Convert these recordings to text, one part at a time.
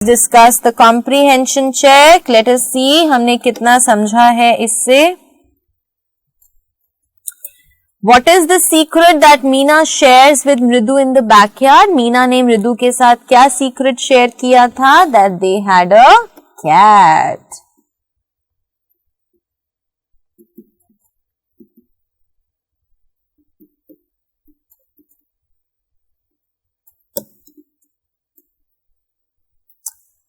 Discuss the comprehension check. Let us see हमने कितना समझा है इससे. What is the secret that Meena shares with Mridu in the backyard? Meena ने मृदु के साथ क्या सीक्रेट शेयर किया था? That they had a cat.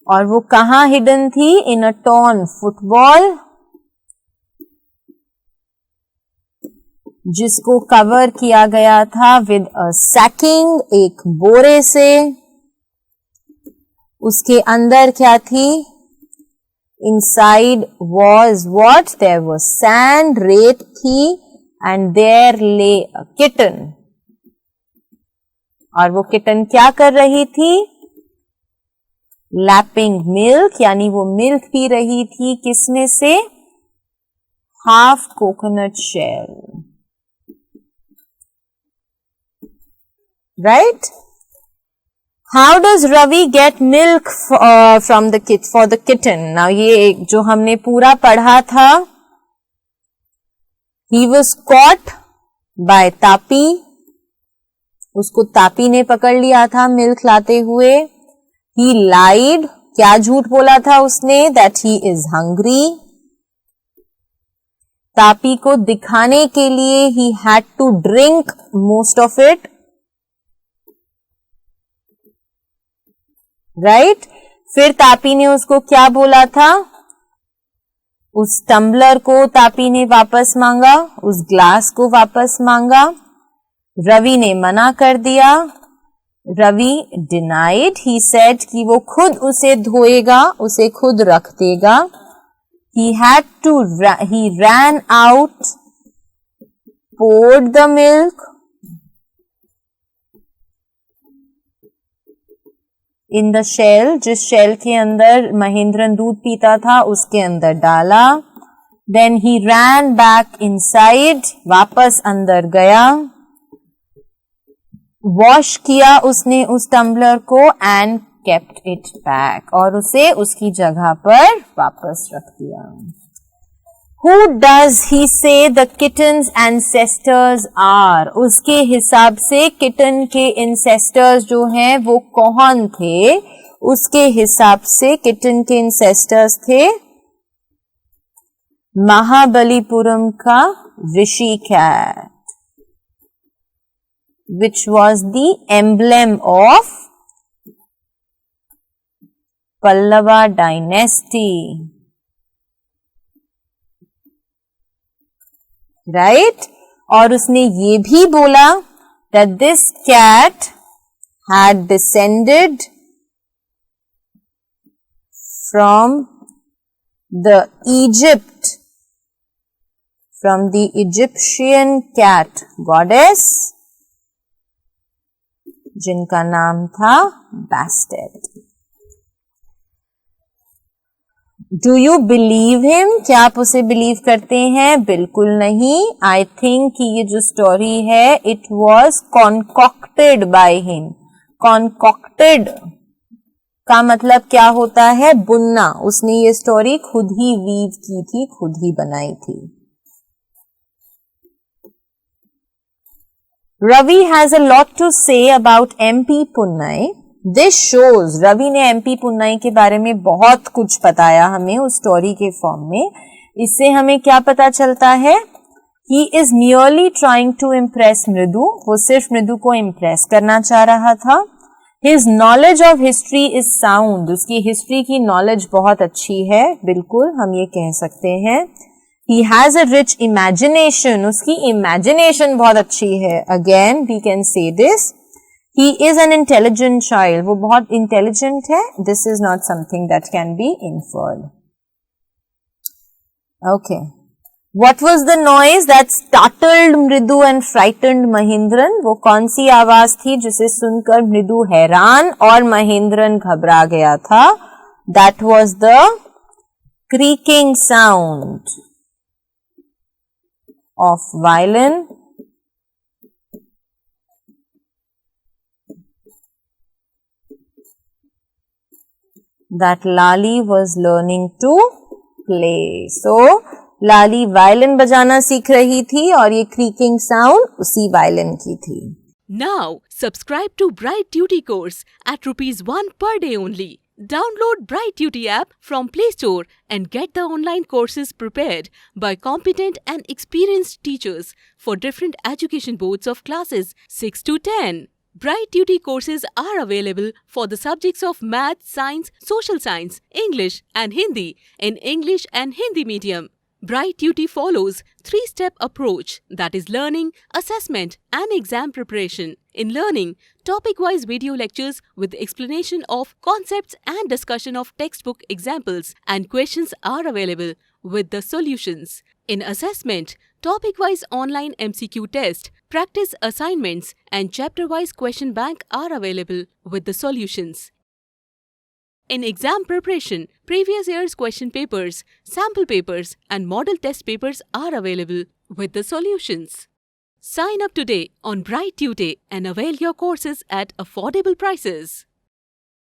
और वो कहाँ हिडन थी? इन अ टॉर्न फुटबॉल, जिसको कवर किया गया था विद अ सैकिंग, एक बोरे से. उसके अंदर क्या थी? Inside was what? There was sand, रेत थी. एंड देयर ले अ किटन. और वो किटन क्या कर रही थी? लैपिंग मिल्क, यानी वो मिल्क पी रही थी. किसमें से? Half coconut shell. Right. How does Ravi get milk from the kit for the kitten? नाउ ये जो हमने पूरा पढ़ा था. He was caught by Tapi. उसको तापी ने पकड़ लिया था मिल्क लाते हुए. He lied. क्या झूठ बोला था उसने? That he is hungry. Tapi को दिखाने के लिए he had to drink most of it. Right? फिर तापी ने उसको क्या बोला था? उस टम्बलर को तापी ने वापस मांगा, उस ग्लास को वापस मांगा. रवि ने मना कर दिया. रवि डिनाइड. ही सेड कि वो खुद उसे धोएगा, उसे खुद रख देगा. He ran out, poured the milk in the shell. जिस शेल के अंदर महेंद्रन दूध पीता था उसके अंदर डाला. Then he ran back inside, वापस अंदर गया. वॉश किया उसने उस टम्बलर को एंड केप्ट इट बैक, और उसे उसकी जगह पर वापस रख दिया. Who does he say the kitten's ancestors are? उसके हिसाब से किटन के ancestors जो हैं वो कौन थे? उसके हिसाब से किटन के ancestors थे महाबलीपुरम का ऋषि cat, which was the emblem of Pallava dynasty. Right? और उसने ये भी बोला that this cat had descended from the Egyptian cat goddess, जिनका नाम था Bastet. Do you believe him? क्या आप उसे बिलीव करते हैं? बिल्कुल नहीं. I think कि ये जो स्टोरी है it was concocted by him. Concocted का मतलब क्या होता है? बुनना. उसने ये स्टोरी खुद ही वीव की थी, खुद ही बनाई थी. Ravi has a lot to say about MP Punnai. This shows, Ravi ने MP पुन्नई के बारे में बहुत कुछ बताया हमें उस स्टोरी के फॉर्म में. इससे हमें क्या पता चलता है? He is merely trying to impress मृदु. वो सिर्फ मृदु को इम्प्रेस करना चाह रहा था. His knowledge of history is sound. उसकी हिस्ट्री की नॉलेज बहुत अच्छी है. बिल्कुल हम ये कह सकते हैं. He has a rich imagination. उसकी imagination बहुत अच्छी है. Again, we can say this. He is an intelligent child. वो बहुत intelligent है. This is not something that can be inferred. Okay. What was the noise that startled Mridu and frightened Mahendran? वो कौन सी आवाज थी जिसे सुनकर मृदु हैरान और महेंद्रन घबरा गया था? That was the creaking sound of violin that Lali was learning to play. So, Lali violin बजाना सीख रही थी और ये creaking sound उसी violin की थी. Now, subscribe to Bright Duty course at ₹1 per day only. Download Bright Duty app from Play Store and get the online courses prepared by competent and experienced teachers for different education boards of classes 6 to 10. Bright Duty courses are available for the subjects of Math, Science, Social Science, English and Hindi in English and Hindi medium. Bright Duty follows 3-step approach, that is learning, assessment and exam preparation. In learning, topic-wise video lectures with explanation of concepts and discussion of textbook examples and questions are available with the solutions. In assessment, topic-wise online MCQ test, practice assignments and chapter-wise question bank are available with the solutions. In exam preparation, previous year's question papers, sample papers and model test papers are available with the solutions. Sign up today on Bright Tutor and avail your courses at affordable prices.